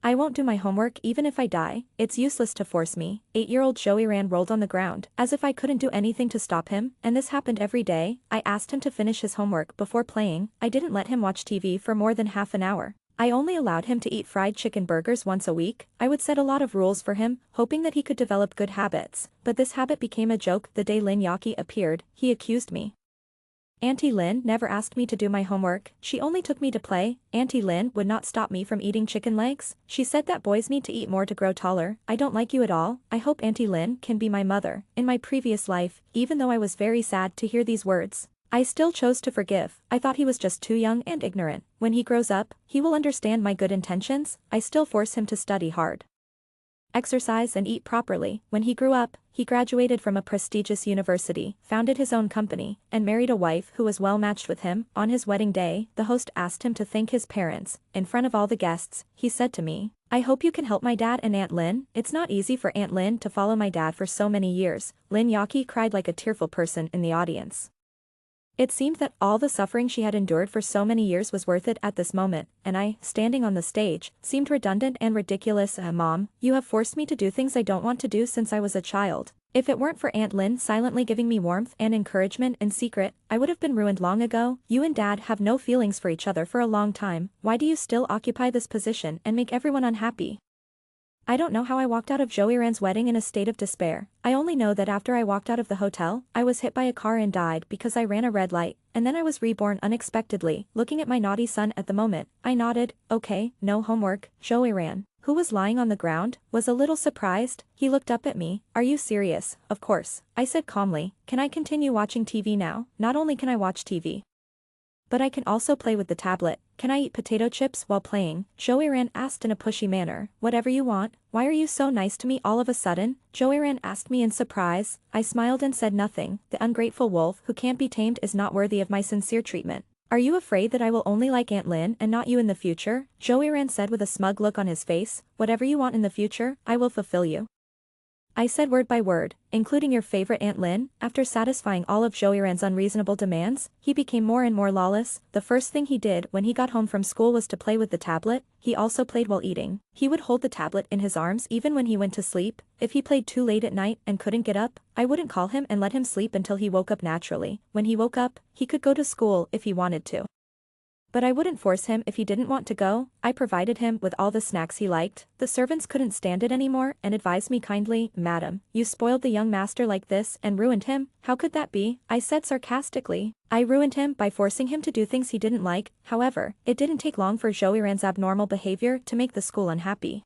I won't do my homework even if I die, it's useless to force me. 8-year-old Joey Ran rolled on the ground, as if I couldn't do anything to stop him, and this happened every day. I asked him to finish his homework before playing, I didn't let him watch TV for more than half an hour. I only allowed him to eat fried chicken burgers once a week. I would set a lot of rules for him, hoping that he could develop good habits, but this habit became a joke the day Lin Yaki appeared. He accused me. Auntie Lin never asked me to do my homework, she only took me to play. Auntie Lin would not stop me from eating chicken legs. She said that boys need to eat more to grow taller. I don't like you at all. I hope Auntie Lin can be my mother. In my previous life, even though I was very sad to hear these words, I still chose to forgive. I thought he was just too young and ignorant. When he grows up, he will understand my good intentions. I still force him to study hard, exercise and eat properly. When he grew up, he graduated from a prestigious university, founded his own company, and married a wife who was well matched with him. On his wedding day, the host asked him to thank his parents. In front of all the guests, he said to me, "I hope you can help my dad and Aunt Lin. It's not easy for Aunt Lin to follow my dad for so many years." Lin Yaki cried like a tearful person in the audience. It seemed that all the suffering she had endured for so many years was worth it at this moment, and I, standing on the stage, seemed redundant and ridiculous. Mom, you have forced me to do things I don't want to do since I was a child. If it weren't for Aunt Lin silently giving me warmth and encouragement in secret, I would have been ruined long ago. You and Dad have no feelings for each other for a long time. Why do you still occupy this position and make everyone unhappy? I don't know how I walked out of Joey Ran's wedding in a state of despair. I only know that after I walked out of the hotel, I was hit by a car and died because I ran a red light, and then I was reborn unexpectedly. Looking at my naughty son at the moment, I nodded. Okay, no homework. Joey Ran, who was lying on the ground, was a little surprised. He looked up at me. Are you serious? Of course, I said calmly. Can I continue watching TV now? Not only can I watch TV, but I can also play with the tablet. Can I eat potato chips while playing? Joey Ran asked in a pushy manner. Whatever you want. Why are you so nice to me all of a sudden? Joey Ran asked me in surprise. I smiled and said nothing. The ungrateful wolf who can't be tamed is not worthy of my sincere treatment. Are you afraid that I will only like Aunt Lin and not you in the future? Joey Ran said with a smug look on his face. Whatever you want in the future, I will fulfill you. I said word by word, including your favorite Aunt Lin. After satisfying all of Joey Ran's unreasonable demands, he became more and more lawless. The first thing he did when he got home from school was to play with the tablet. He also played while eating. He would hold the tablet in his arms even when he went to sleep. If he played too late at night and couldn't get up, I wouldn't call him and let him sleep until he woke up naturally. When he woke up, he could go to school if he wanted to, but I wouldn't force him if he didn't want to go. I provided him with all the snacks he liked. The servants couldn't stand it anymore and advised me kindly, "Madam, you spoiled the young master like this and ruined him." How could that be? I said sarcastically. I ruined him by forcing him to do things he didn't like. However, it didn't take long for Joey Ran's abnormal behavior to make the school unhappy.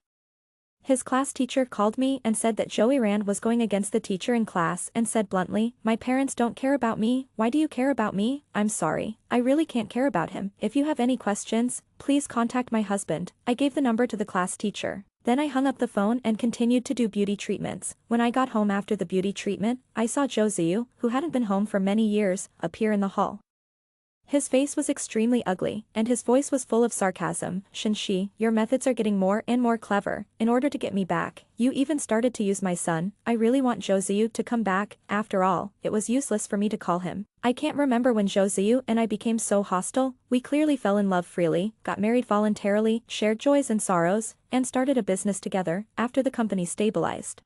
His class teacher called me and said that Joey Ran was going against the teacher in class and said bluntly, "My parents don't care about me. Why do you care about me?" I'm sorry. I really can't care about him. If you have any questions, please contact my husband. I gave the number to the class teacher. Then I hung up the phone and continued to do beauty treatments. When I got home after the beauty treatment, I saw Zhou Ziyu, who hadn't been home for many years, appear in the hall. His face was extremely ugly, and his voice was full of sarcasm. "Shenxi, your methods are getting more and more clever. In order to get me back, you even started to use my son. I really want Zhou Ziyu to come back. After all, it was useless for me to call him. I can't remember when Zhou Ziyu and I became so hostile. We clearly fell in love freely, got married voluntarily, shared joys and sorrows, and started a business together. After the company stabilized,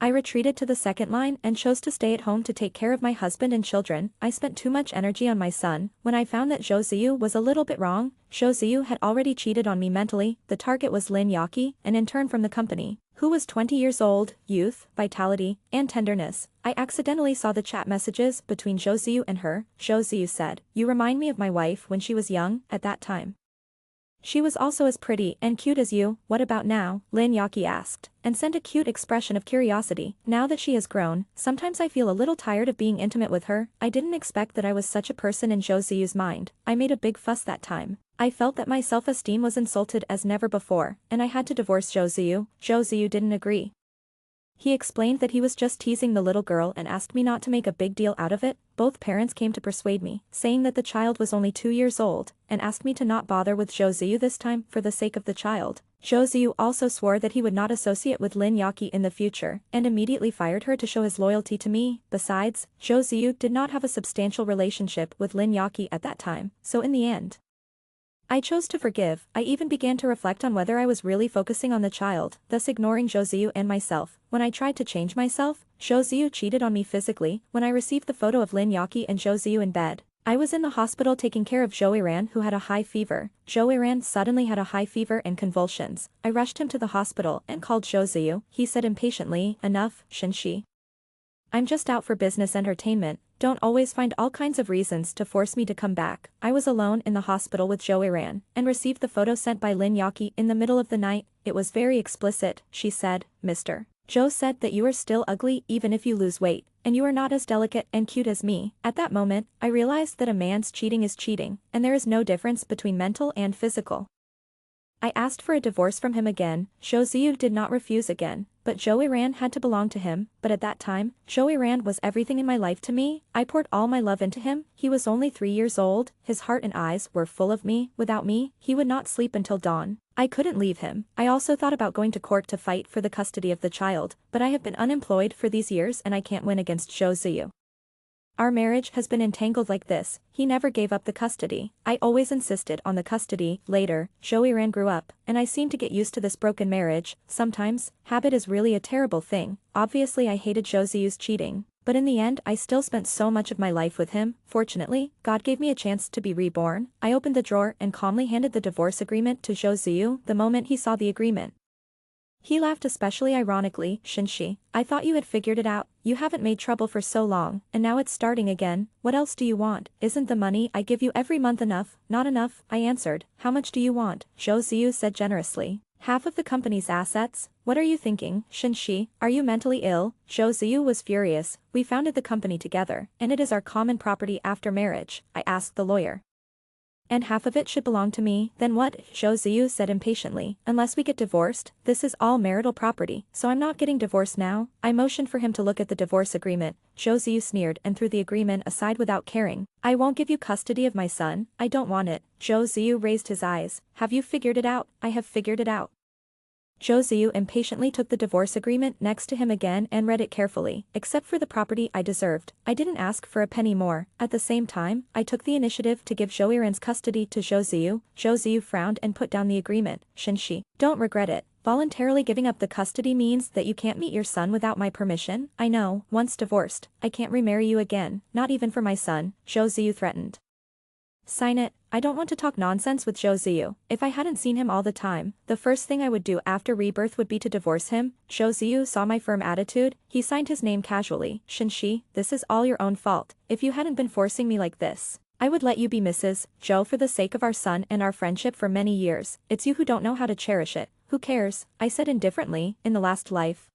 I retreated to the second line and chose to stay at home to take care of my husband and children. I spent too much energy on my son. When I found that Zhou Ziyu was a little bit wrong, Zhou Ziyu had already cheated on me mentally. The target was Lin Yaki, an intern from the company, who was 20 years old. Youth, vitality, and tenderness. I accidentally saw the chat messages between Zhou Ziyu and her. Zhou Ziyu said, "You remind me of my wife when she was young. At that time, she was also as pretty and cute as you. What about now?" Lin Yaki asked, and sent a cute expression of curiosity. Now that she has grown, sometimes I feel a little tired of being intimate with her. I didn't expect that I was such a person in Zhou Ziyu's mind. I made a big fuss that time. I felt that my self-esteem was insulted as never before, and I had to divorce Zhou Ziyu. Zhou Ziyu didn't agree. He explained that he was just teasing the little girl and asked me not to make a big deal out of it. Both parents came to persuade me, saying that the child was only 2 years old, and asked me to not bother with Zhou Ziyu this time for the sake of the child. Zhou Ziyu also swore that he would not associate with Lin Yaki in the future, and immediately fired her to show his loyalty to me. Besides, Zhou Ziyu did not have a substantial relationship with Lin Yaki at that time, so in the end, I chose to forgive. I even began to reflect on whether I was really focusing on the child, thus ignoring Zhou and myself. When I tried to change myself, Zhou cheated on me physically. When I received the photo of Lin Yaqi and Zhou in bed, I was in the hospital taking care of Zhou Ran, who had a high fever. Zhou Ran suddenly had a high fever and convulsions. I rushed him to the hospital and called Zhou. He said impatiently, "Enough, Shenxi. I'm just out for business entertainment. Don't always find all kinds of reasons to force me to come back." I was alone in the hospital with Zhou Ran and received the photo sent by Lin Yaqi in the middle of the night. It was very explicit. She said, "Mr. Zhou said that you are still ugly even if you lose weight, and you are not as delicate and cute as me." At that moment, I realized that a man's cheating is cheating, and there is no difference between mental and physical. I asked for a divorce from him again. Zhou did not refuse again, but Zhou Ran had to belong to him. But at that time, Zhou Ran was everything in my life to me. I poured all my love into him. He was only 3 years old. His heart and eyes were full of me. Without me, he would not sleep until dawn. I couldn't leave him. I also thought about going to court to fight for the custody of the child, but I have been unemployed for these years and I can't win against Zhou. Our marriage has been entangled like this. He never gave up the custody. I always insisted on the custody. Later, Zhou Ran grew up, and I seemed to get used to this broken marriage. Sometimes, habit is really a terrible thing. Obviously I hated Zhou's cheating, but in the end I still spent so much of my life with him. Fortunately, God gave me a chance to be reborn. I opened the drawer and calmly handed the divorce agreement to Zhou the moment he saw the agreement. He laughed especially ironically. "Shenxi, I thought you had figured it out. You haven't made trouble for so long, and now it's starting again. What else do you want? Isn't the money I give you every month enough?" "Not enough," I answered. "How much do you want?" Zhou said generously. "Half of the company's assets." "What are you thinking, Shenxi? Are you mentally ill?" Zhou was furious. "We founded the company together, and it is our common property after marriage," I asked the lawyer. "And half of it should belong to me." "Then what?" Zhou said impatiently. "Unless we get divorced, this is all marital property, so I'm not getting divorced now." I motioned for him to look at the divorce agreement. Zhou sneered and threw the agreement aside without caring. "I won't give you custody of my son. I don't want it." Zhou raised his eyes. "Have you figured it out?" "I have figured it out." Zhou impatiently took the divorce agreement next to him again and read it carefully. "Except for the property I deserved, I didn't ask for a penny more." At the same time, I took the initiative to give Zhou Ran's custody to Zhou. Zhou frowned and put down the agreement. "Shenxi, don't regret it. Voluntarily giving up the custody means that you can't meet your son without my permission." "I know, once divorced, I can't remarry you again, not even for my son," Zhou threatened. "Sign it." I don't want to talk nonsense with Zhou. If I hadn't seen him all the time, the first thing I would do after rebirth would be to divorce him. Zhou saw my firm attitude. He signed his name casually. "Shenxi, this is all your own fault. If you hadn't been forcing me like this, I would let you be Mrs. Zhou for the sake of our son and our friendship for many years. It's you who don't know how to cherish it." "Who cares?" I said indifferently. In the last life,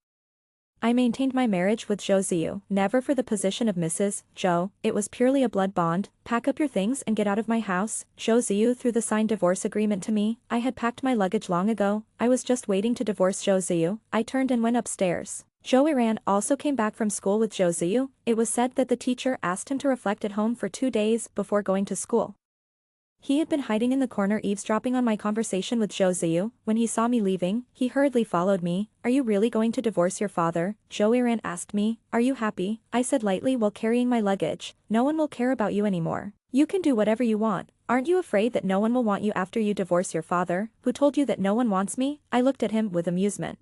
I maintained my marriage with Zhou, never for the position of Mrs. Zhou. It was purely a blood bond. "Pack up your things and get out of my house." Zhou threw the signed divorce agreement to me. I had packed my luggage long ago. I was just waiting to divorce Zhou. I turned and went upstairs. Zhou Ran also came back from school with Zhou. It was said that the teacher asked him to reflect at home for 2 days before going to school. He had been hiding in the corner eavesdropping on my conversation with Zhou. When he saw me leaving, he hurriedly followed me. "Are you really going to divorce your father?" Zhou Ran asked me. "Are you happy?" I said lightly while carrying my luggage. "No one will care about you anymore. You can do whatever you want. Aren't you afraid that no one will want you after you divorce your father?" "Who told you that no one wants me?" I looked at him with amusement.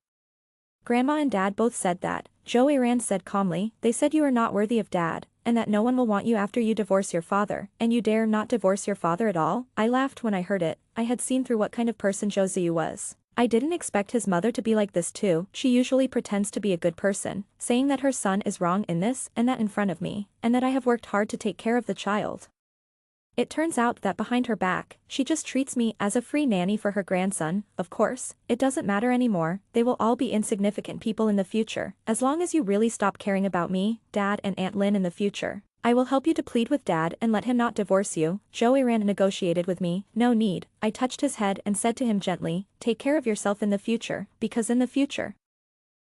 "Grandma and Dad both said that," Zhou Ran said calmly. "They said you are not worthy of Dad, and that no one will want you after you divorce your father, and you dare not divorce your father at all?" I laughed when I heard it. I had seen through what kind of person Zhou was. I didn't expect his mother to be like this too. She usually pretends to be a good person, saying that her son is wrong in this and that in front of me, and that I have worked hard to take care of the child. It turns out that behind her back, she just treats me as a free nanny for her grandson. Of course, it doesn't matter anymore. They will all be insignificant people in the future, as long as you really stop caring about me, Dad and Aunt Lin in the future. I will help you to plead with Dad and let him not divorce you. Zhou Ran negotiated with me. "No need." I touched his head and said to him gently, "Take care of yourself in the future, because in the future,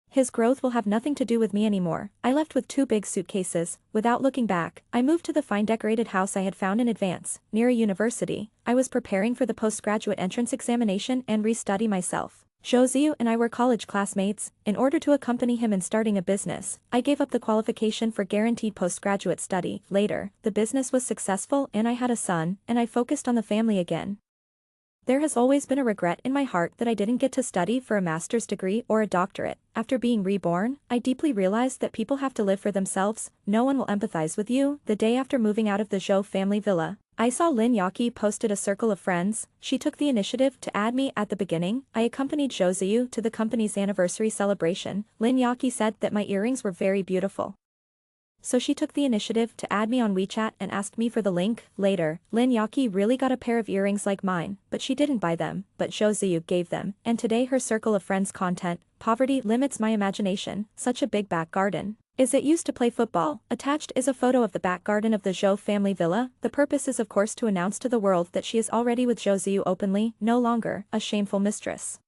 his growth will have nothing to do with me anymore." I left with 2 big suitcases. Without looking back, I moved to the fine decorated house I had found in advance, near a university. I was preparing for the postgraduate entrance examination and re-study myself. Zhou and I were college classmates. In order to accompany him in starting a business, I gave up the qualification for guaranteed postgraduate study. Later, the business was successful and I had a son, and I focused on the family again. There has always been a regret in my heart that I didn't get to study for a master's degree or a doctorate. After being reborn, I deeply realized that people have to live for themselves, no one will empathize with you. The day after moving out of the Zhou family villa, I saw Lin Yaqi posted a circle of friends. She took the initiative to add me at the beginning. I accompanied Zhou Ziyu to the company's anniversary celebration. Lin Yaqi said that my earrings were very beautiful. So she took the initiative to add me on WeChat and asked me for the link. Later, Lin Yaqi really got a pair of earrings like mine, but she didn't buy them, but Zhou Ziyu gave them, and today her circle of friends content, poverty limits my imagination, such a big back garden. Is it used to play football? Attached is a photo of the back garden of the Zhou family villa. The purpose is of course to announce to the world that she is already with Zhou Ziyu openly, no longer a shameful mistress.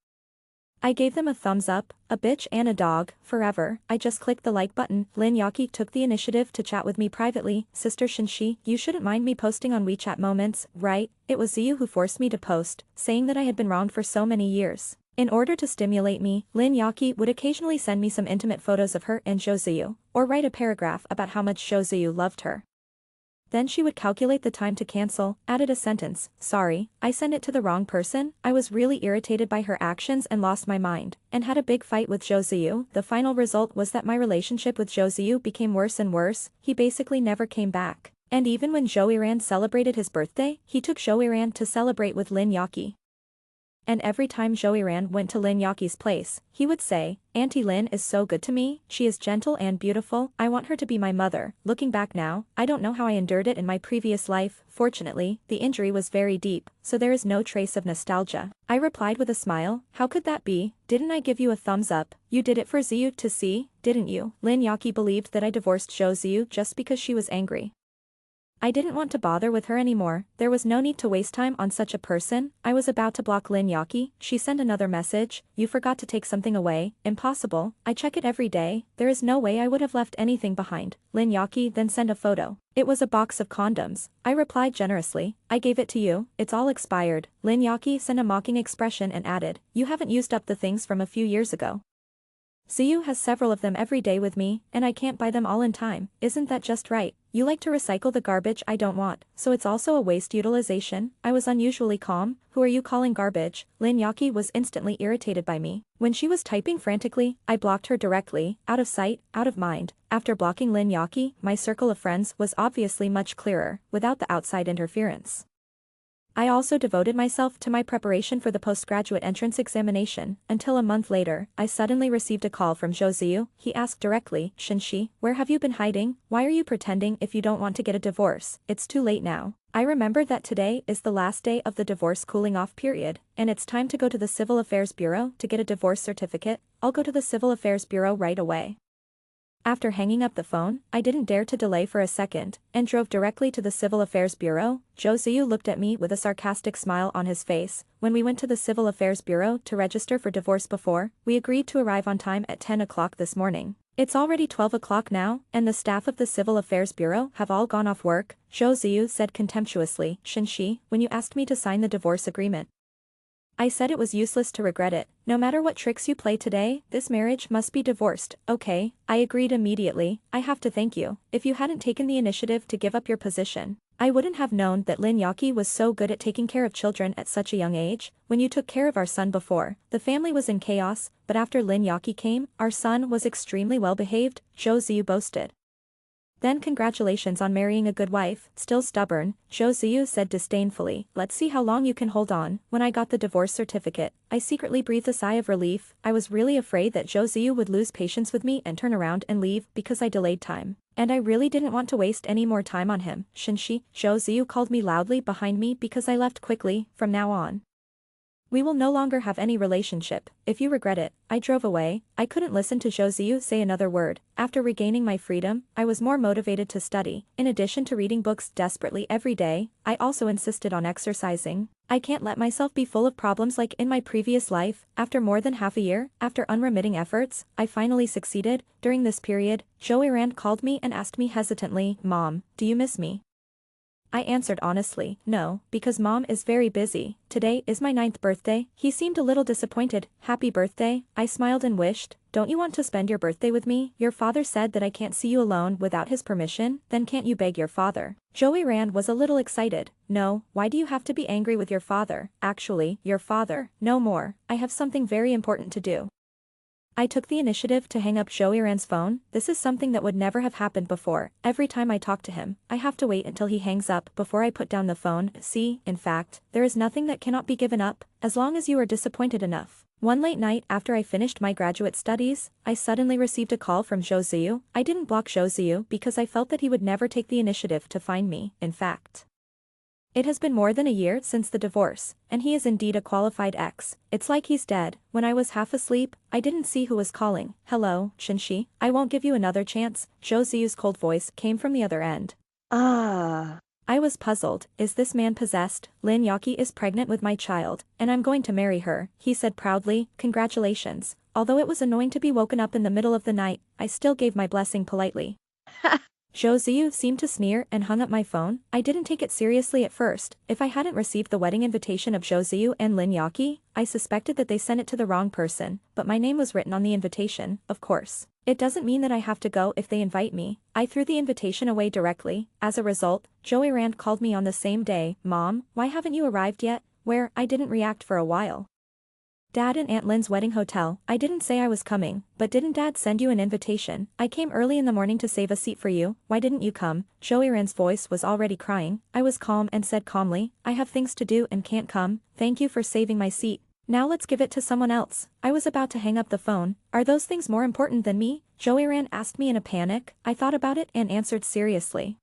I gave them a thumbs up, a bitch and a dog, forever. I just clicked the like button. Lin Yaqi took the initiative to chat with me privately. Sister Shinshi, you shouldn't mind me posting on WeChat moments, right? It was Ziyu who forced me to post, saying that I had been wronged for so many years. In order to stimulate me, Lin Yaqi would occasionally send me some intimate photos of her and Zhou Ziyu, or write a paragraph about how much Zhou Ziyu loved her. Then she would calculate the time to cancel, added a sentence, sorry, I sent it to the wrong person. I was really irritated by her actions and lost my mind, and had a big fight with Zhou Ziyu. The final result was that my relationship with Zhou Ziyu became worse and worse. He basically never came back. And even when Zhou Yiran celebrated his birthday, he took Zhou Yiran to celebrate with Lin Yaqi. And every time Zhou Yiran went to Lin Yaqi's place, he would say, Auntie Lin is so good to me, she is gentle and beautiful, I want her to be my mother. Looking back now, I don't know how I endured it in my previous life. Fortunately, the injury was very deep, so there is no trace of nostalgia. I replied with a smile, how could that be? Didn't I give you a thumbs up? You did it for Ziyu to see, didn't you? Lin Yaqi believed that I divorced Zhou Ziyu just because she was angry. I didn't want to bother with her anymore. There was no need to waste time on such a person. I was about to block Lin Yaqi. She sent another message, you forgot to take something away. Impossible, I check it every day. There is no way I would have left anything behind. Lin Yaqi then sent a photo. It was a box of condoms. I replied generously, I gave it to you, it's all expired. Lin Yaqi sent a mocking expression and added, you haven't used up the things from a few years ago. Ziyu has several of them every day with me, and I can't buy them all in time. Isn't that just right? You like to recycle the garbage I don't want, so it's also a waste utilization. I was unusually calm. Who are you calling garbage? Lin Yaqi was instantly irritated by me. When she was typing frantically, I blocked her directly, out of sight, out of mind. After blocking Lin Yaqi, my circle of friends was obviously much clearer, without the outside interference. I also devoted myself to my preparation for the postgraduate entrance examination, until a month later, I suddenly received a call from Zhou Ziyu. He asked directly, Shinshi, where have you been hiding? Why are you pretending if you don't want to get a divorce? It's too late now. I remember that today is the last day of the divorce cooling off period, and it's time to go to the Civil Affairs Bureau to get a divorce certificate. I'll go to the Civil Affairs Bureau right away. After hanging up the phone, I didn't dare to delay for a second, and drove directly to the Civil Affairs Bureau. Zhou Ziyu looked at me with a sarcastic smile on his face. When we went to the Civil Affairs Bureau to register for divorce before, we agreed to arrive on time at 10 o'clock this morning. It's already 12 o'clock now, and the staff of the Civil Affairs Bureau have all gone off work. Zhou Ziyu said contemptuously, Shinshi, when you asked me to sign the divorce agreement, I said it was useless to regret it. No matter what tricks you play today, this marriage must be divorced. Okay, I agreed immediately. I have to thank you. If you hadn't taken the initiative to give up your position, I wouldn't have known that Lin Yaqi was so good at taking care of children at such a young age. When you took care of our son before, the family was in chaos, but after Lin Yaqi came, our son was extremely well behaved, Zhou Ziyu boasted. Then congratulations on marrying a good wife. Still stubborn, Zhou Ziyu said disdainfully, let's see how long you can hold on. When I got the divorce certificate, I secretly breathed a sigh of relief. I was really afraid that Zhou Ziyu would lose patience with me and turn around and leave because I delayed time. And I really didn't want to waste any more time on him. Shinshi, Zhou Ziyu called me loudly behind me because I left quickly. From now on, we will no longer have any relationship. If you regret it, I drove away. I couldn't listen to Zhou Ziyu say another word. After regaining my freedom, I was more motivated to study. In addition to reading books desperately every day, I also insisted on exercising. I can't let myself be full of problems like in my previous life. After more than half a year, after unremitting efforts, I finally succeeded. During this period, Zhou Yiran called me and asked me hesitantly, Mom, do you miss me? I answered honestly. No, because mom is very busy. Today is my 9th birthday. He seemed a little disappointed. Happy birthday, I smiled and wished. Don't you want to spend your birthday with me? Your father said that I can't see you alone without his permission, then can't you beg your father? Joey Rand was a little excited. No, why do you have to be angry with your father? Actually, your father. No more. I have something very important to do. I took the initiative to hang up Joey Rand's phone. This is something that would never have happened before. Every time I talk to him, I have to wait until he hangs up before I put down the phone. See, in fact, there is nothing that cannot be given up, as long as you are disappointed enough. One late night after I finished my graduate studies, I suddenly received a call from Zhou Ziyu. I didn't block Zhou Ziyu because I felt that he would never take the initiative to find me. In fact, it has been more than a year since the divorce, and he is indeed a qualified ex. It's like he's dead. When I was half asleep, I didn't see who was calling. Hello, Shinshi. I won't give you another chance. Zhou Ziyu's cold voice came from the other end. Ah. I was puzzled. Is this man possessed? Lin Yaki is pregnant with my child, and I'm going to marry her, he said proudly. Congratulations. Although it was annoying to be woken up in the middle of the night, I still gave my blessing politely. Zhou Ziyu seemed to sneer and hung up my phone. I didn't take it seriously at first. If I hadn't received the wedding invitation of Zhou Ziyu and Lin Yaki, I suspected that they sent it to the wrong person, but my name was written on the invitation, of course. It doesn't mean that I have to go if they invite me. I threw the invitation away directly. As a result, Joey Rand called me on the same day. Mom, why haven't you arrived yet? Where? I didn't react for a while. Dad and Aunt Lynn's wedding hotel. I didn't say I was coming, but didn't Dad send you an invitation? I came early in the morning to save a seat for you. Why didn't you come? Joey Rand's voice was already crying. I was calm and said calmly, I have things to do and can't come. Thank you for saving my seat. Now let's give it to someone else. I was about to hang up the phone. Are those things more important than me? Joey Rand asked me in a panic. I thought about it and answered seriously.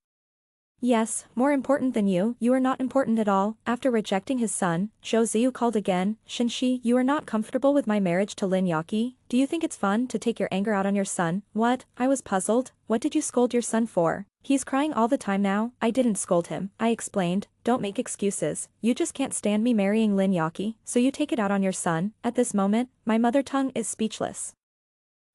Yes, more important than you. You are not important at all. After rejecting his son, Zhou Ziyu called again. Shinshi, you are not comfortable with my marriage to Lin Yaki? Do you think it's fun to take your anger out on your son? What? I was puzzled. What did you scold your son for? He's crying all the time now. I didn't scold him. I explained. Don't make excuses. You just can't stand me marrying Lin Yaki, so you take it out on your son. At this moment, my mother tongue is speechless.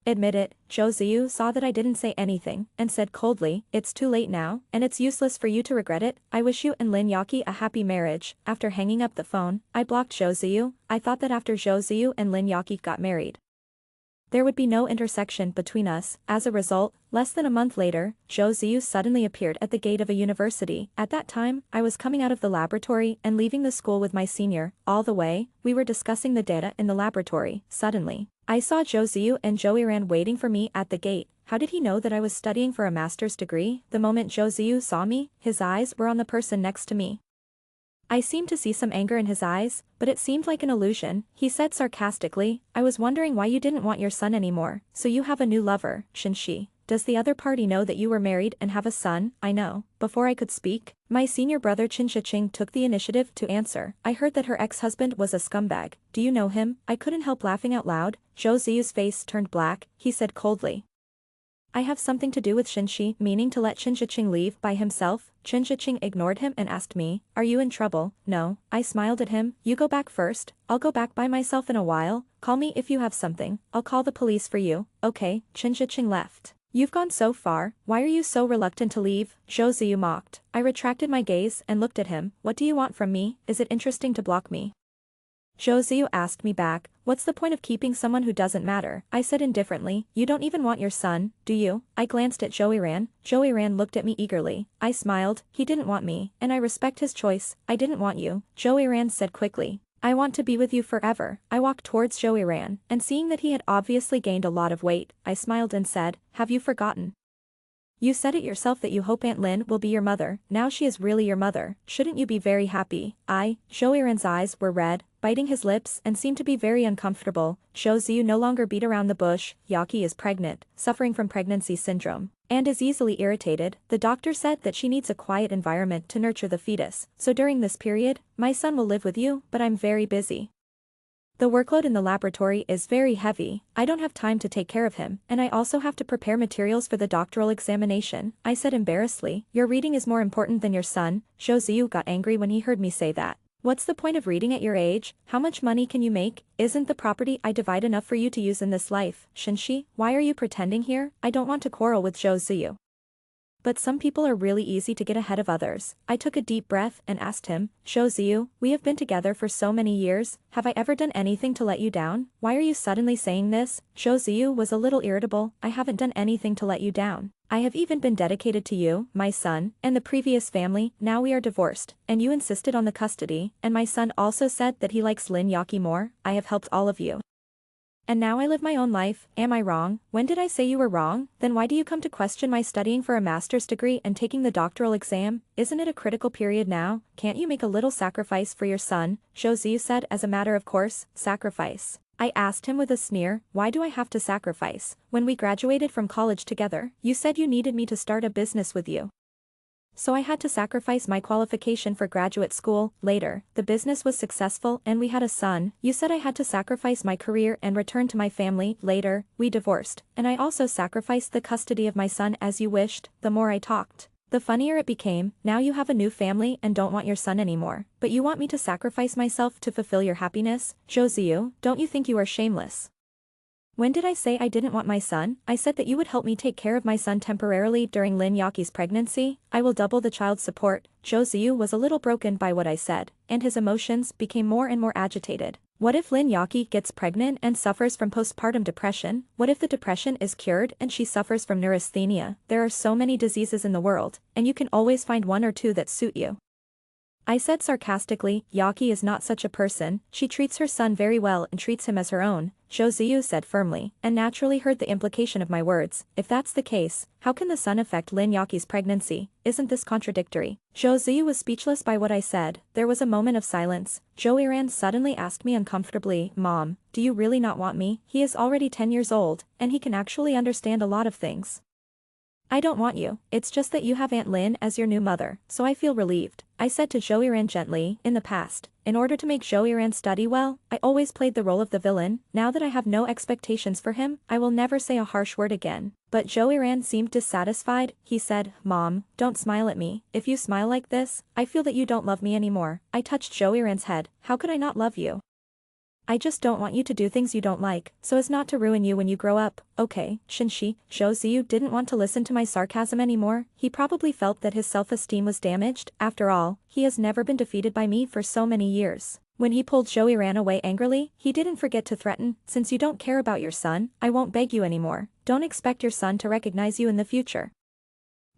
Admit it. Zhou Ziyu saw that I didn't say anything, and said coldly, it's too late now, and it's useless for you to regret it. I wish you and Lin Yaki a happy marriage. After hanging up the phone, I blocked Zhou Ziyu. I thought that after Zhou Ziyu and Lin Yaki got married, there would be no intersection between us. As a result, less than a month later, Zhou Ziyu suddenly appeared at the gate of a university. At that time, I was coming out of the laboratory and leaving the school with my senior. All the way, we were discussing the data in the laboratory. Suddenly, I saw Zhou Ziyu and Joey Rand waiting for me at the gate. How did he know that I was studying for a master's degree? The moment Zhou Ziyu saw me, his eyes were on the person next to me. I seemed to see some anger in his eyes, but it seemed like an illusion. He said sarcastically, I was wondering why you didn't want your son anymore. So you have a new lover, Shinshi. Does the other party know that you were married and have a son? I know. Before I could speak, my senior brother Qin Shiqing took the initiative to answer. I heard that her ex-husband was a scumbag. Do you know him? I couldn't help laughing out loud. Zhou Ziyu's face turned black. He said coldly, I have something to do with Shinshi, meaning to let Qin Shiqing leave by himself. Qin Shiqing ignored him and asked me, are you in trouble? No. I smiled at him. You go back first. I'll go back by myself in a while. Call me if you have something. I'll call the police for you. Okay. Qin Shiqing left. You've gone so far. Why are you so reluctant to leave? Zhou Ziyu mocked. I retracted my gaze and looked at him. What do you want from me? Is it interesting to block me? Zhou Ziyu asked me back, what's the point of keeping someone who doesn't matter? I said indifferently, you don't even want your son, do you? I glanced at Joey Rand. Joey Rand looked at me eagerly. I smiled. He didn't want me, and I respect his choice. I didn't want you. Joey Rand said quickly, I want to be with you forever. I walked towards Joey Rand, and seeing that he had obviously gained a lot of weight, I smiled and said, have you forgotten? You said it yourself that you hope Aunt Lin will be your mother. Now she is really your mother. Shouldn't you be very happy? Joey Rand's eyes were red, biting his lips and seemed to be very uncomfortable. Zhou Ziyu no longer beat around the bush. Yaki is pregnant, suffering from pregnancy syndrome, and is easily irritated. The doctor said that she needs a quiet environment to nurture the fetus. So during this period, my son will live with you, but I'm very busy. The workload in the laboratory is very heavy. I don't have time to take care of him, and I also have to prepare materials for the doctoral examination. I said embarrassedly, your reading is more important than your son. Zhou Ziyu got angry when he heard me say that. What's the point of reading at your age? How much money can you make? Isn't the property I divide enough for you to use in this life? Shinshi, why are you pretending here? I don't want to quarrel with Zhou Ziyu, but some people are really easy to get ahead of others. I took a deep breath and asked him, Shoziyu, we have been together for so many years, have I ever done anything to let you down? Why are you suddenly saying this? Shoziyu was a little irritable. I haven't done anything to let you down. I have even been dedicated to you, my son, and the previous family. Now we are divorced, and you insisted on the custody, and my son also said that he likes Lin Yaki more. I have helped all of you. And now I live my own life. Am I wrong? When did I say you were wrong? Then why do you come to question my studying for a master's degree and taking the doctoral exam? Isn't it a critical period now? Can't you make a little sacrifice for your son? Shoziyu said as a matter of course. Sacrifice. I asked him with a sneer, why do I have to sacrifice? When we graduated from college together, you said you needed me to start a business with you. So I had to sacrifice my qualification for graduate school. Later, the business was successful and we had a son. You said I had to sacrifice my career and return to my family. Later, we divorced, and I also sacrificed the custody of my son as you wished. The more I talked, the funnier it became. Now you have a new family and don't want your son anymore, but you want me to sacrifice myself to fulfill your happiness? Shoziyu, don't you think you are shameless? When did I say I didn't want my son? I said that you would help me take care of my son temporarily during Lin Yaki's pregnancy. I will double the child support. Shoziyu was a little broken by what I said, and his emotions became more and more agitated. What if Lin Yaki gets pregnant and suffers from postpartum depression? What if the depression is cured and she suffers from neurasthenia? There are so many diseases in the world, and you can always find one or two that suit you. I said sarcastically, Yaki is not such a person. She treats her son very well and treats him as her own. Shoziyu said firmly, and naturally heard the implication of my words. If that's the case, how can the son affect Lin Yaki's pregnancy? Isn't this contradictory? Shoziyu was speechless by what I said. There was a moment of silence. Joiran suddenly asked me uncomfortably, Mom, do you really not want me? He is already 10 years old, and he can actually understand a lot of things. I don't want you, it's just that you have Aunt Lin as your new mother, so I feel relieved. I said to Joiran gently. In the past, in order to make Joiran study well, I always played the role of the villain. Now that I have no expectations for him, I will never say a harsh word again. But Joiran seemed dissatisfied. He said, Mom, don't smile at me. If you smile like this, I feel that you don't love me anymore. I touched Joiran's head. How could I not love you? I just don't want you to do things you don't like, so as not to ruin you when you grow up. Okay, Shinshi. Shoziyu didn't want to listen to my sarcasm anymore. He probably felt that his self-esteem was damaged. After all, he has never been defeated by me for so many years. When he pulled Joiran away angrily, he didn't forget to threaten, since you don't care about your son, I won't beg you anymore. Don't expect your son to recognize you in the future.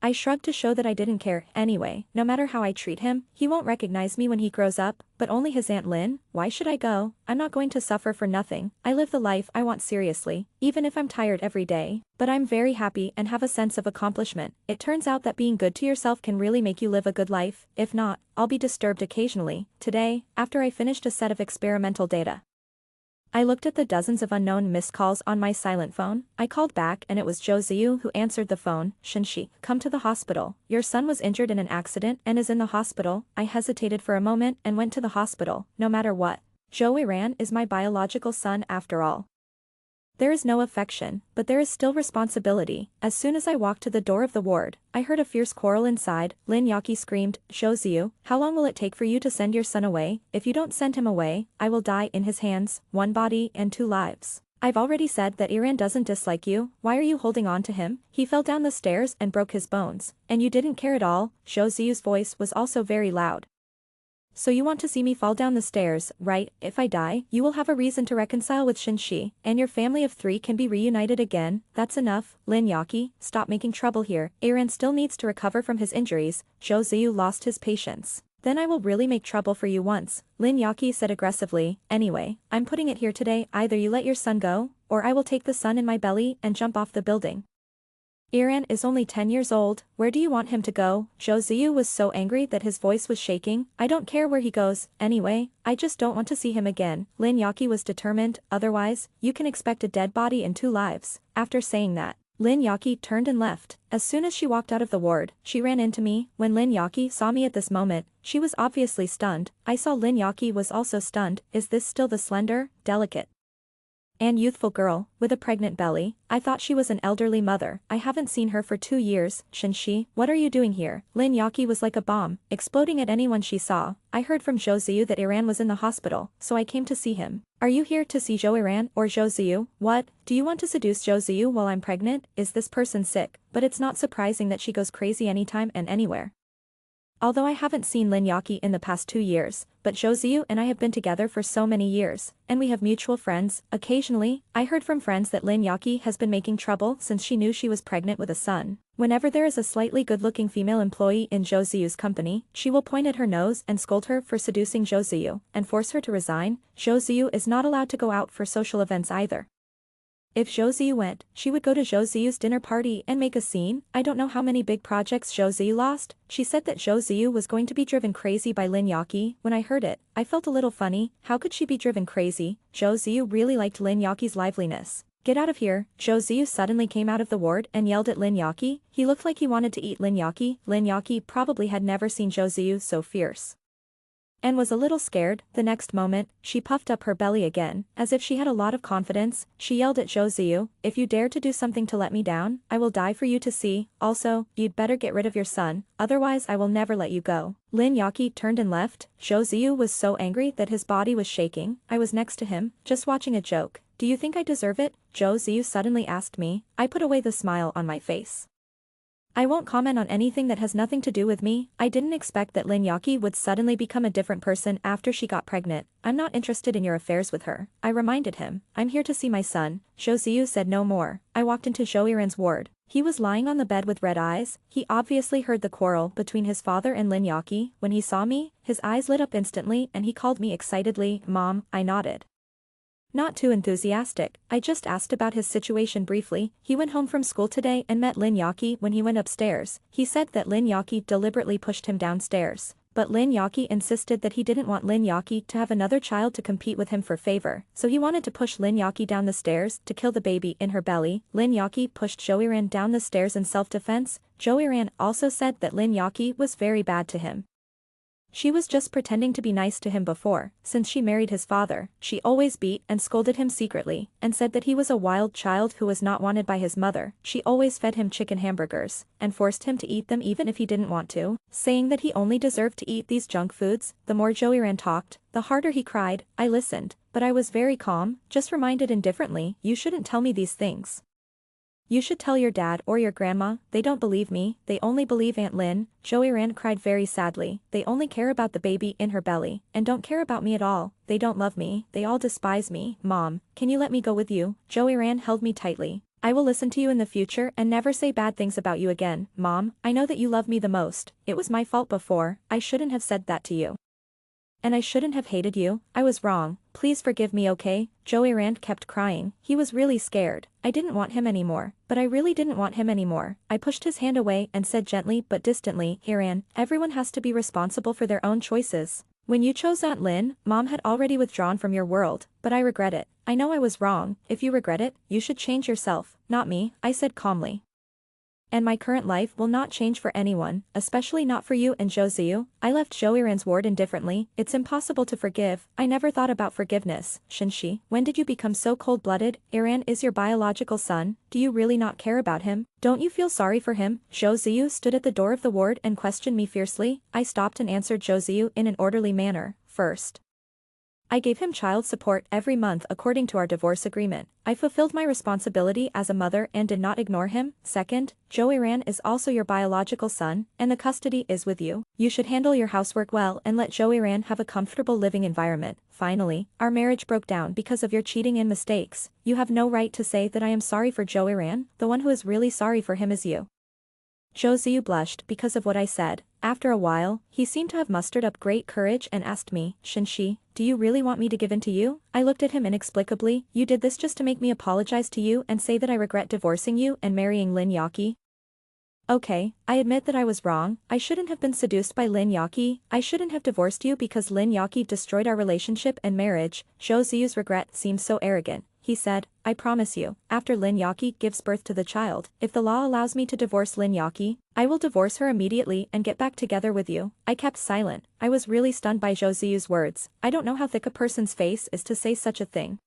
I shrugged to show that I didn't care. Anyway, no matter how I treat him, he won't recognize me when he grows up, but only his Aunt Lin. Why should I go? I'm not going to suffer for nothing. I live the life I want seriously, even if I'm tired every day. But I'm very happy and have a sense of accomplishment. It turns out that being good to yourself can really make you live a good life. If not, I'll be disturbed occasionally. Today, after I finished a set of experimental data, I looked at the dozens of unknown missed calls on my silent phone. I called back and it was Shoziyu who answered the phone. Shinshi, come to the hospital. Your son was injured in an accident and is in the hospital. I hesitated for a moment and went to the hospital, no matter what. Joiran is my biological son after all. There is no affection, but there is still responsibility. As soon as I walked to the door of the ward, I heard a fierce quarrel inside. Lin Yaki screamed, Shoziyu, how long will it take for you to send your son away? If you don't send him away, I will die in his hands, 1 body and 2 lives. I've already said that Iran doesn't dislike you. Why are you holding on to him? He fell down the stairs and broke his bones, and you didn't care at all. Shoziyu's voice was also very loud. So you want to see me fall down the stairs, right? If I die, you will have a reason to reconcile with Shinshi, and your family of 3 can be reunited again. That's enough. Lin Yaki, stop making trouble here. Aaron still needs to recover from his injuries. Shoziyu lost his patience. Then I will really make trouble for you once, Lin Yaki said aggressively. Anyway, I'm putting it here today. Either you let your son go, or I will take the son in my belly and jump off the building. Iran is only 10 years old. Where do you want him to go? Shoziyu was so angry that his voice was shaking. I don't care where he goes. Anyway, I just don't want to see him again. Lin Yaki was determined. Otherwise, you can expect a dead body and 2 lives. After saying that, Lin Yaki turned and left. As soon as she walked out of the ward, she ran into me. When Lin Yaki saw me at this moment, she was obviously stunned. I saw Lin Yaki was also stunned. Is this still the slender, delicate and youthful girl, with a pregnant belly. I thought she was an elderly mother. I haven't seen her for 2 years. Shinshi, what are you doing here? Lin Yaki was like a bomb, exploding at anyone she saw. I heard from Zhou Ziyu that Iran was in the hospital, so I came to see him. Are you here to see Zhou Iran or Zhou Ziyu? What? Do you want to seduce Zhou Ziyu while I'm pregnant? Is this person sick? But it's not surprising that she goes crazy anytime and anywhere. Although I haven't seen Lin Yaki in the past 2 years, but Zhou Ziyu and I have been together for so many years, and we have mutual friends. Occasionally, I heard from friends that Lin Yaki has been making trouble since she knew she was pregnant with a son. Whenever there is a slightly good-looking female employee in Zhou Ziyu's company, she will point at her nose and scold her for seducing Zhou Ziyu, and force her to resign. Zhou Ziyu is not allowed to go out for social events either. If Zhou Ziyu went, she would go to Zhou Ziyu's dinner party and make a scene. I don't know how many big projects Zhou Ziyu lost. She said that Zhou Ziyu was going to be driven crazy by Lin Yaki. When I heard it, I felt a little funny. How could she be driven crazy? Zhou Ziyu really liked Lin Yaki's liveliness. Get out of here. Zhou Ziyu suddenly came out of the ward and yelled at Lin Yaki. He looked like he wanted to eat Lin Yaki. Lin Yaki probably had never seen Zhou Ziyu so fierce, and was a little scared. The next moment, she puffed up her belly again, as if she had a lot of confidence. She yelled at Zhou Ziyu, if you dare to do something to let me down, I will die for you to see. Also, you'd better get rid of your son, otherwise I will never let you go. Lin Yaki turned and left. Zhou Ziyu was so angry that his body was shaking. I was next to him, just watching a joke. Do you think I deserve it? Zhou Ziyu suddenly asked me. I put away the smile on my face. I won't comment on anything that has nothing to do with me. I didn't expect that Lin Yaki would suddenly become a different person after she got pregnant. I'm not interested in your affairs with her. I reminded him. I'm here to see my son. Zhou Ziyu said no more. I walked into Zhou Yiran's ward. He was lying on the bed with red eyes. He obviously heard the quarrel between his father and Lin Yaki. When he saw me, his eyes lit up instantly and he called me excitedly, Mom. I nodded. Not too enthusiastic. I just asked about his situation briefly. He went home from school today and met Lin Yaki when he went upstairs. He said that Lin Yaki deliberately pushed him downstairs. But Lin Yaki insisted that he didn't want Lin Yaki to have another child to compete with him for favor, so he wanted to push Lin Yaki down the stairs to kill the baby in her belly. Lin Yaki pushed Zhou Yiran down the stairs in self-defense. Zhou Yiran also said that Lin Yaki was very bad to him. She was just pretending to be nice to him before. Since she married his father, she always beat and scolded him secretly, and said that he was a wild child who was not wanted by his mother. She always fed him chicken hamburgers, and forced him to eat them even if he didn't want to, saying that he only deserved to eat these junk foods. The more Zhou Yiran talked, the harder he cried. I listened, but I was very calm, just reminded indifferently, you shouldn't tell me these things. You should tell your dad or your grandma. They don't believe me, they only believe Aunt Lin. Zhou Yiran cried very sadly. They only care about the baby in her belly, and don't care about me at all. They don't love me, they all despise me. Mom, can you let me go with you? Zhou Yiran held me tightly. I will listen to you in the future and never say bad things about you again. Mom, I know that you love me the most. It was my fault before. I shouldn't have said that to you. And I shouldn't have hated you. I was wrong. Please forgive me, okay? Zhou Yiran kept crying. He was really scared. I didn't want him anymore. But I really didn't want him anymore. I pushed his hand away and said gently but distantly, Yiran, everyone has to be responsible for their own choices. When you chose Aunt Lin, Mom had already withdrawn from your world, but I regret it. I know I was wrong. If you regret it, you should change yourself, not me, I said calmly. And my current life will not change for anyone, especially not for you and Zhou Ziyu. I left Zhou Yiran's ward indifferently. It's impossible to forgive. I never thought about forgiveness. Shinshi, when did you become so cold-blooded? Yiran is your biological son. Do you really not care about him? Don't you feel sorry for him? Zhou Ziyu stood at the door of the ward and questioned me fiercely. I stopped and answered Zhou Ziyu in an orderly manner. First, I gave him child support every month according to our divorce agreement. I fulfilled my responsibility as a mother and did not ignore him. Second, Zhou Yiran is also your biological son, and the custody is with you. You should handle your housework well and let Zhou Yiran have a comfortable living environment. Finally, our marriage broke down because of your cheating and mistakes. You have no right to say that I am sorry for Zhou Yiran. The one who is really sorry for him is you. Zhou Ziyu blushed because of what I said. After a while, he seemed to have mustered up great courage and asked me, Shinshi, do you really want me to give in to you? I looked at him inexplicably. You did this just to make me apologize to you and say that I regret divorcing you and marrying Lin Yaki? Okay, I admit that I was wrong. I shouldn't have been seduced by Lin Yaki. I shouldn't have divorced you because Lin Yaki destroyed our relationship and marriage. Zhou Ziyu's regret seemed so arrogant. He said, I promise you, after Lin Yaki gives birth to the child, if the law allows me to divorce Lin Yaki, I will divorce her immediately and get back together with you. I kept silent. I was really stunned by Zhou Ziyu's words. I don't know how thick a person's face is to say such a thing.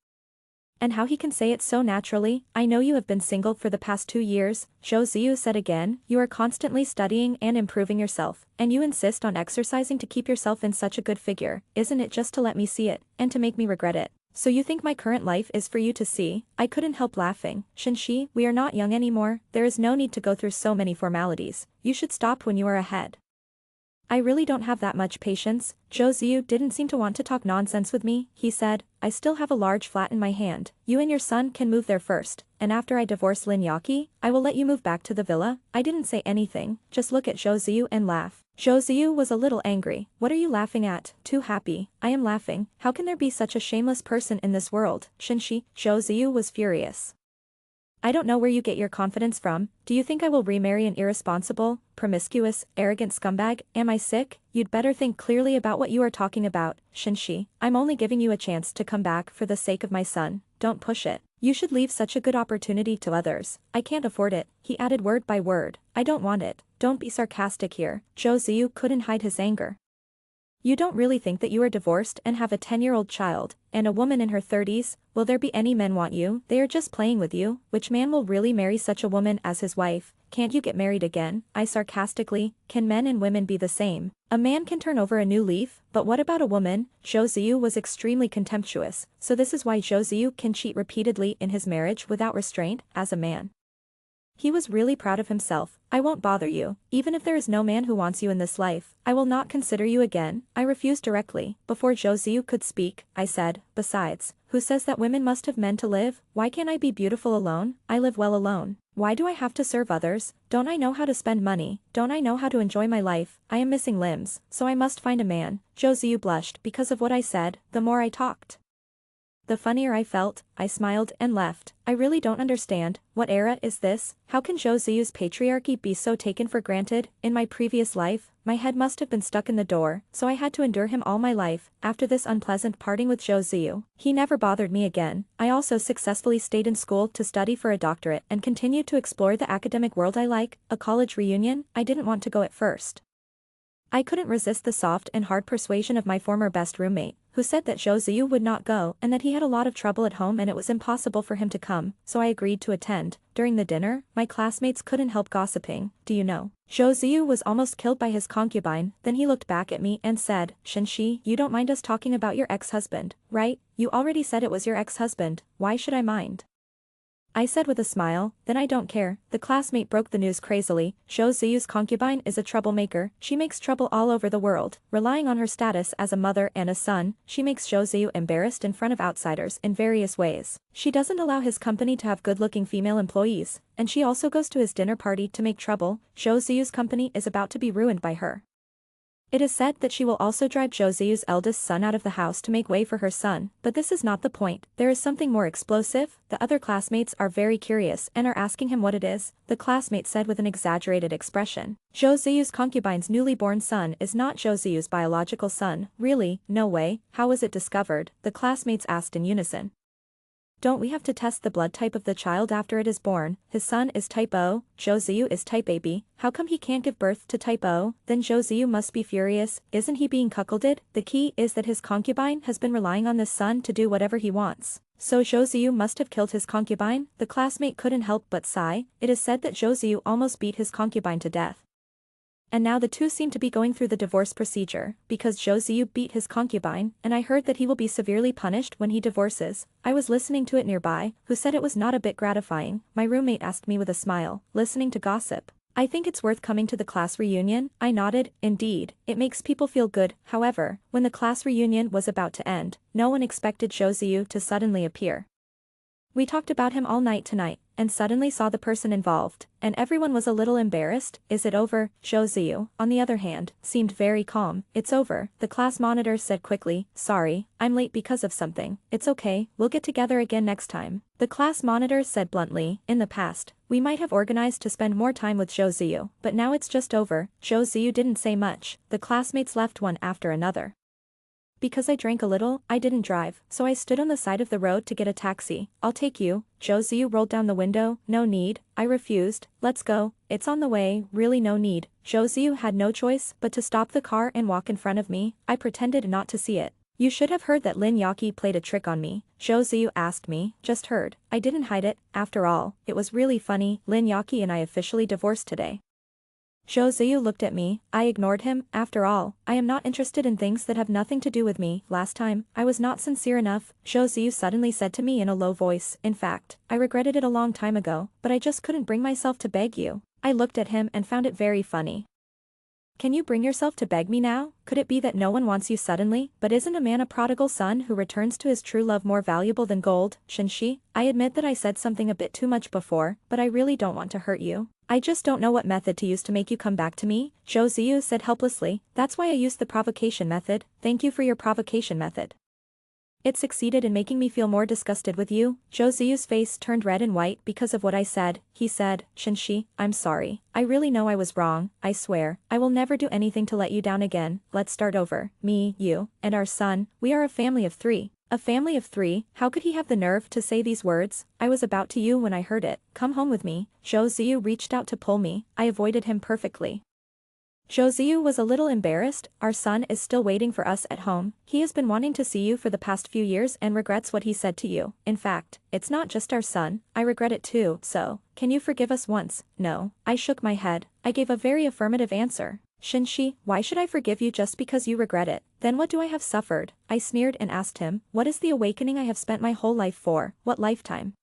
And how he can say it so naturally. I know you have been single for the past 2 years, Zhou Ziyu said again. You are constantly studying and improving yourself, and you insist on exercising to keep yourself in such a good figure. Isn't it just to let me see it, and to make me regret it? So you think my current life is for you to see? I couldn't help laughing. Shinshi, we are not young anymore, there is no need to go through so many formalities. You should stop when you are ahead. I really don't have that much patience. Zhou Ziyu didn't seem to want to talk nonsense with me, he said. I still have a large flat in my hand. You and your son can move there first, and after I divorce Lin Yaki, I will let you move back to the villa. I didn't say anything, just look at Zhou Ziyu and laugh. Zhou Ziyu was a little angry. What are you laughing at? Too happy. I am laughing. How can there be such a shameless person in this world? Shinshi, Zhou Ziyu was furious. I don't know where you get your confidence from. Do you think I will remarry an irresponsible, promiscuous, arrogant scumbag? Am I sick? You'd better think clearly about what you are talking about, Shinshi. I'm only giving you a chance to come back for the sake of my son. Don't push it. You should leave such a good opportunity to others. I can't afford it, he added word by word. I don't want it. Don't be sarcastic here. Zhou Ziyu couldn't hide his anger. You don't really think that you are divorced and have a 10-year-old child, and a woman in her 30s, will there be any men want you? They are just playing with you. Which man will really marry such a woman as his wife? Can't you get married again? I sarcastically, can men and women be the same? A man can turn over a new leaf, but what about a woman? Zhou Ziyu was extremely contemptuous, so this is why Zhou Ziyu can cheat repeatedly in his marriage without restraint, as a man. He was really proud of himself. I won't bother you, even if there is no man who wants you in this life. I will not consider you again. I refused directly. Before Zhou Ziyu could speak, I said, besides, who says that women must have men to live? Why can't I be beautiful alone? I live well alone. Why do I have to serve others? Don't I know how to spend money? Don't I know how to enjoy my life? I am missing limbs, so I must find a man. Zhou Ziyu blushed because of what I said. The more I talked, the funnier I felt. I smiled and left. I really don't understand. What era is this? How can Zhou Ziyu's patriarchy be so taken for granted? In my previous life, my head must have been stuck in the door, so I had to endure him all my life. After this unpleasant parting with Zhou Ziyu, he never bothered me again. I also successfully stayed in school to study for a doctorate and continued to explore the academic world I like. A college reunion? I didn't want to go at first. I couldn't resist the soft and hard persuasion of my former best roommate, who said that Zhou Ziyu would not go and that he had a lot of trouble at home and it was impossible for him to come, so I agreed to attend. During the dinner, my classmates couldn't help gossiping. Do you know? Zhou Ziyu was almost killed by his concubine. Then he looked back at me and said, Shinshi, you don't mind us talking about your ex-husband, right? You already said it was your ex-husband. Why should I mind? I said with a smile, then I don't care. The classmate broke the news crazily. Zhou Ziyu's concubine is a troublemaker. She makes trouble all over the world. Relying on her status as a mother and a son, she makes Zhou Ziyu embarrassed in front of outsiders in various ways. She doesn't allow his company to have good-looking female employees, and she also goes to his dinner party to make trouble. Zhou Ziyu's company is about to be ruined by her. It is said that she will also drive Zhou Ziyu's eldest son out of the house to make way for her son, but this is not the point. There is something more explosive. The other classmates are very curious and are asking him what it is. The classmate said with an exaggerated expression, Zhou Ziyu's concubine's newly born son is not Zhou Ziyu's biological son. Really? No way. How was it discovered? The classmates asked in unison. Don't we have to test the blood type of the child after it is born? His son is type O, Zhou Ziyu is type AB. How come he can't give birth to type O? Then Zhou Ziyu must be furious. Isn't he being cuckolded? The key is that his concubine has been relying on this son to do whatever he wants. So Zhou Ziyu must have killed his concubine? The classmate couldn't help but sigh. It is said that Zhou Ziyu almost beat his concubine to death. And now the two seem to be going through the divorce procedure, because Zhou Ziyu beat his concubine, and I heard that he will be severely punished when he divorces. I was listening to it nearby, who said it was not a bit gratifying. My roommate asked me with a smile, listening to gossip. I think it's worth coming to the class reunion. I nodded. Indeed, it makes people feel good. However, when the class reunion was about to end, no one expected Zhou Ziyu to suddenly appear. We talked about him all night tonight, and suddenly saw the person involved, and everyone was a little embarrassed. Is it over? Zhou Ziyu, on the other hand, seemed very calm. It's over, the class monitor said quickly. Sorry, I'm late because of something. It's okay, we'll get together again next time. The class monitor said bluntly. In the past, we might have organized to spend more time with Zhou Ziyu, but now it's just over. Zhou Ziyu didn't say much. The classmates left one after another. Because I drank a little, I didn't drive, so I stood on the side of the road to get a taxi. I'll take you. Zhou Ziyu rolled down the window. No need. I refused. Let's go. It's on the way. Really no need. Zhou Ziyu had no choice but to stop the car and walk in front of me. I pretended not to see it. You should have heard that Lin Yaki played a trick on me, Zhou Ziyu asked me, just heard. I didn't hide it, after all, it was really funny, Lin Yaki and I officially divorced today. Zhou Ziyu looked at me, I ignored him, after all, I am not interested in things that have nothing to do with me, last time, I was not sincere enough, Zhou Ziyu suddenly said to me in a low voice, in fact, I regretted it a long time ago, but I just couldn't bring myself to beg you. I looked at him and found it very funny. Can you bring yourself to beg me now? Could it be that no one wants you suddenly? But isn't a man a prodigal son who returns to his true love more valuable than gold, Shinshi? I admit that I said something a bit too much before, but I really don't want to hurt you. I just don't know what method to use to make you come back to me, Zhou Ziyu said helplessly, that's why I used the provocation method, thank you for your provocation method. It succeeded in making me feel more disgusted with you. Zhou Ziyu's face turned red and white because of what I said. He said, Shinshi, I'm sorry. I really know I was wrong, I swear. I will never do anything to let you down again. Let's start over. Me, you, and our son, we are a family of 3. A family of 3, how could he have the nerve to say these words? I was about to you when I heard it. Come home with me. Zhou Ziyu reached out to pull me. I avoided him perfectly. Zhou Ziyu was a little embarrassed, our son is still waiting for us at home, he has been wanting to see you for the past few years and regrets what he said to you, in fact, it's not just our son, I regret it too, so, can you forgive us once? No, I shook my head, I gave a very affirmative answer. Shinshi, why should I forgive you just because you regret it? Then what do I have suffered? I sneered and asked him, what is the awakening I have spent my whole life for, what lifetime?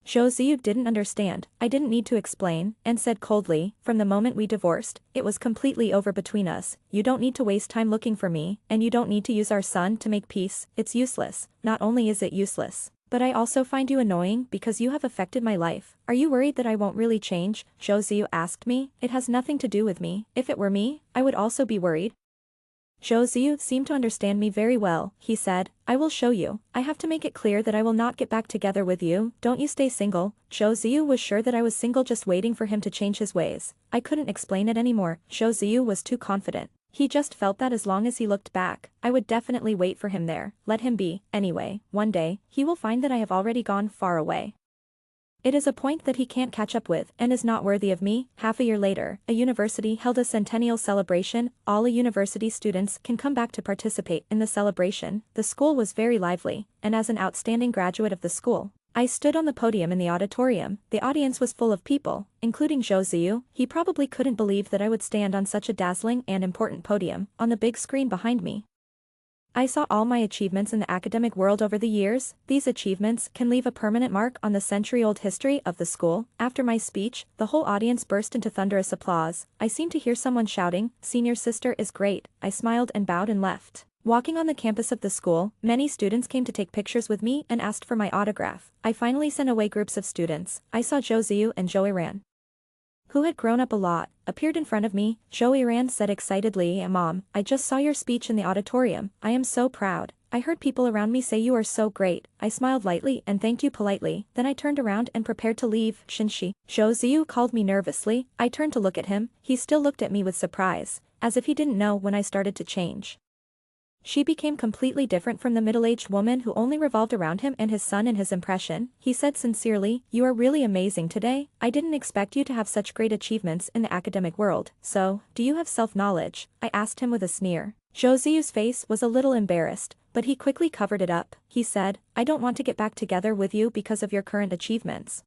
Zhou Ziyu didn't understand, I didn't need to explain, and said coldly, from the moment we divorced, it was completely over between us, you don't need to waste time looking for me, and you don't need to use our son to make peace, it's useless, not only is it useless, but I also find you annoying because you have affected my life, are you worried that I won't really change? Zhou Ziyu asked me, it has nothing to do with me, if it were me, I would also be worried. Zhou Ziyu seemed to understand me very well, he said, I will show you, I have to make it clear that I will not get back together with you, don't you stay single, Zhou Ziyu was sure that I was single just waiting for him to change his ways, I couldn't explain it anymore, Zhou Ziyu was too confident, he just felt that as long as he looked back, I would definitely wait for him there, let him be, anyway, one day, he will find that I have already gone far away. It is a point that he can't catch up with and is not worthy of me. Half a year later, a university held a centennial celebration, all university students can come back to participate in the celebration, the school was very lively, and as an outstanding graduate of the school, I stood on the podium in the auditorium, the audience was full of people, including Zhou Ziyu, he probably couldn't believe that I would stand on such a dazzling and important podium, on the big screen behind me. I saw all my achievements in the academic world over the years, these achievements can leave a permanent mark on the century-old history of the school. After my speech, the whole audience burst into thunderous applause, I seemed to hear someone shouting, senior sister is great, I smiled and bowed and left. Walking on the campus of the school, many students came to take pictures with me and asked for my autograph. I finally sent away groups of students, I saw Zhou Ziyu and Zhou Yiran, who had grown up a lot, appeared in front of me. Zhou Yiran said excitedly, Mom, I just saw your speech in the auditorium, I am so proud, I heard people around me say you are so great, I smiled lightly and thanked you politely, then I turned around and prepared to leave. Shinshi, Zhou Ziyu called me nervously, I turned to look at him, he still looked at me with surprise, as if he didn't know when I started to change. She became completely different from the middle-aged woman who only revolved around him and his son and his impression. He said sincerely, you are really amazing today, I didn't expect you to have such great achievements in the academic world, so, do you have self-knowledge? I asked him with a sneer. Zhou Ziyu's face was a little embarrassed, but he quickly covered it up, he said, I don't want to get back together with you because of your current achievements.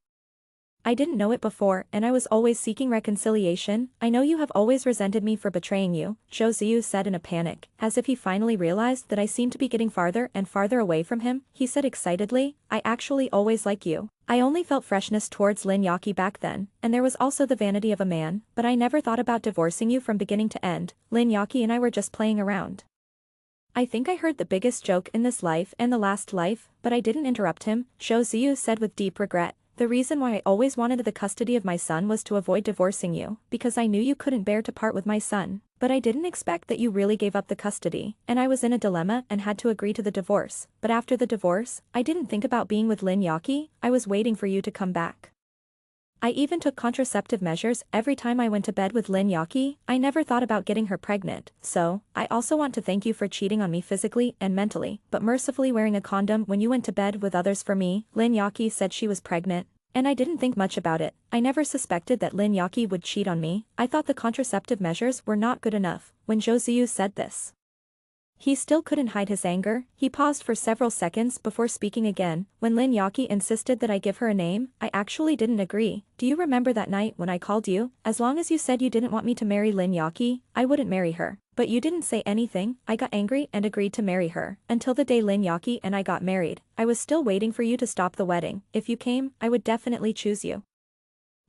I didn't know it before and I was always seeking reconciliation, I know you have always resented me for betraying you, Zhou Ziyu said in a panic, as if he finally realized that I seemed to be getting farther and farther away from him, he said excitedly, I actually always like you. I only felt freshness towards Lin Yaki back then, and there was also the vanity of a man, but I never thought about divorcing you from beginning to end, Lin Yaki and I were just playing around. I think I heard the biggest joke in this life and the last life, but I didn't interrupt him, Zhou Ziyu said with deep regret. The reason why I always wanted the custody of my son was to avoid divorcing you, because I knew you couldn't bear to part with my son, but I didn't expect that you really gave up the custody, and I was in a dilemma and had to agree to the divorce, but after the divorce, I didn't think about being with Lin Yaki, I was waiting for you to come back. I even took contraceptive measures every time I went to bed with Lin Yaki, I never thought about getting her pregnant, so, I also want to thank you for cheating on me physically and mentally, but mercifully wearing a condom when you went to bed with others for me. Lin Yaki said she was pregnant, and I didn't think much about it, I never suspected that Lin Yaki would cheat on me, I thought the contraceptive measures were not good enough, when Zhou Ziyu said this. He still couldn't hide his anger. He paused for several seconds before speaking again. When Lin Yaki insisted that I give her a name, I actually didn't agree. Do you remember that night when I called you? As long as you said you didn't want me to marry Lin Yaki, I wouldn't marry her. But you didn't say anything. I got angry and agreed to marry her. Until the day Lin Yaki and I got married, I was still waiting for you to stop the wedding. If you came, I would definitely choose you.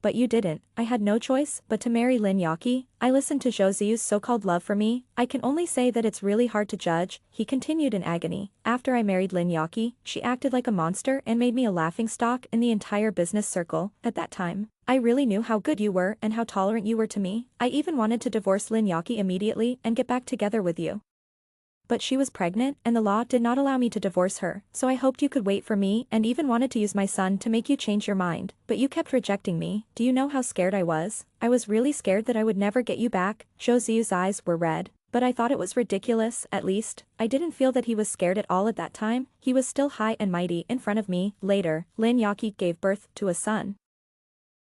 But you didn't. I had no choice but to marry Lin Yaki. I listened to Zhou Ziyu's so-called love for me. I can only say that it's really hard to judge, he continued in agony. After I married Lin Yaki, she acted like a monster and made me a laughingstock in the entire business circle. At that time, I really knew how good you were and how tolerant you were to me. I even wanted to divorce Lin Yaki immediately and get back together with you. But she was pregnant and the law did not allow me to divorce her, so I hoped you could wait for me and even wanted to use my son to make you change your mind, but you kept rejecting me. Do you know how scared I was? I was really scared that I would never get you back. Zhou Ziyu's eyes were red, but I thought it was ridiculous. At least, I didn't feel that he was scared at all at that time. He was still high and mighty in front of me. Later, Lin Yaki gave birth to a son.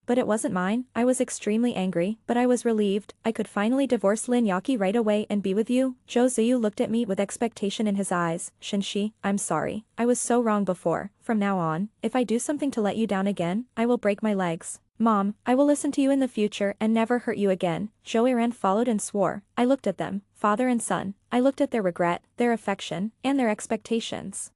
But it wasn't mine. I was extremely angry, but I was relieved. I could finally divorce Lin Yaki right away and be with you. Zhou Ziyu looked at me with expectation in his eyes. Shinshi, I'm sorry. I was so wrong before. From now on, if I do something to let you down again, I will break my legs. Mom, I will listen to you in the future and never hurt you again. Zhou Yiran followed and swore. I looked at them, father and son. I looked at their regret, their affection, and their expectations.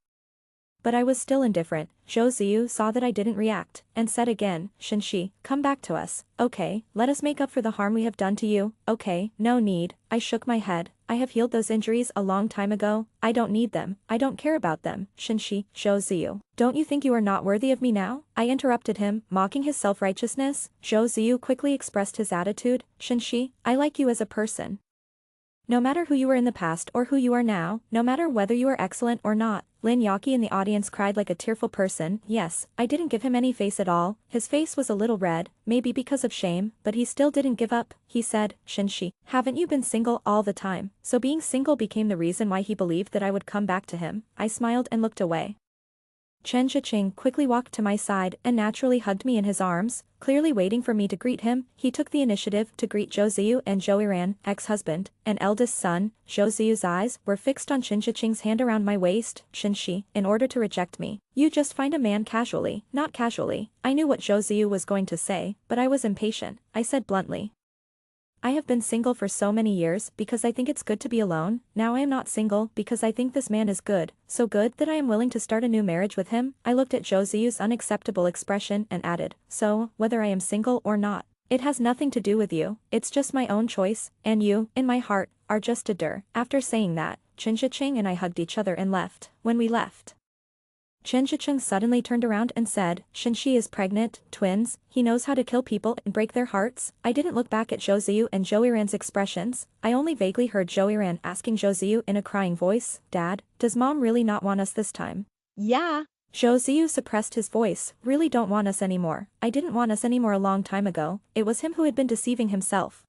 But I was still indifferent. Zhou Ziyu saw that I didn't react, and said again, Shinshi, come back to us. Okay, let us make up for the harm we have done to you. Okay, no need. I shook my head. I have healed those injuries a long time ago. I don't need them. I don't care about them. Shinshi, Zhou Ziyu. Don't you think you are not worthy of me now? I interrupted him, mocking his self-righteousness. Zhou Ziyu quickly expressed his attitude. Shinshi, I like you as a person. No matter who you were in the past or who you are now, no matter whether you are excellent or not. Lin Yaki in the audience cried like a tearful person. Yes, I didn't give him any face at all. His face was a little red, maybe because of shame, but he still didn't give up. He said, Shinshi, haven't you been single all the time? So being single became the reason why he believed that I would come back to him. I smiled and looked away. Chen Zhiqing quickly walked to my side and naturally hugged me in his arms, clearly waiting for me to greet him. He took the initiative to greet Zhou Ziyu and Zhou Yiran, ex-husband, and eldest son. Zhou Ziyu's eyes were fixed on Chen Zhiqing's hand around my waist. Shinshi, in order to reject me, you just find a man casually, not casually. I knew what Zhou Ziyu was going to say, but I was impatient. I said bluntly, I have been single for so many years because I think it's good to be alone. Now I am not single because I think this man is good, so good that I am willing to start a new marriage with him. I looked at Zhou Ziyu's unacceptable expression and added, so, whether I am single or not, it has nothing to do with you. It's just my own choice, and you, in my heart, are just a dir. After saying that, Chen Zhiqing and I hugged each other and left. When we left, Chen Zhiqing suddenly turned around and said, Shinshi is pregnant, twins, he knows how to kill people and break their hearts. I didn't look back at Zhou Ziyu and Zhou Yiran's expressions. I only vaguely heard Zhou Yiran asking Zhou Ziyu in a crying voice, Dad, does Mom really not want us this time? Yeah. Zhou Ziyu suppressed his voice, really don't want us anymore. I didn't want us anymore a long time ago. It was him who had been deceiving himself.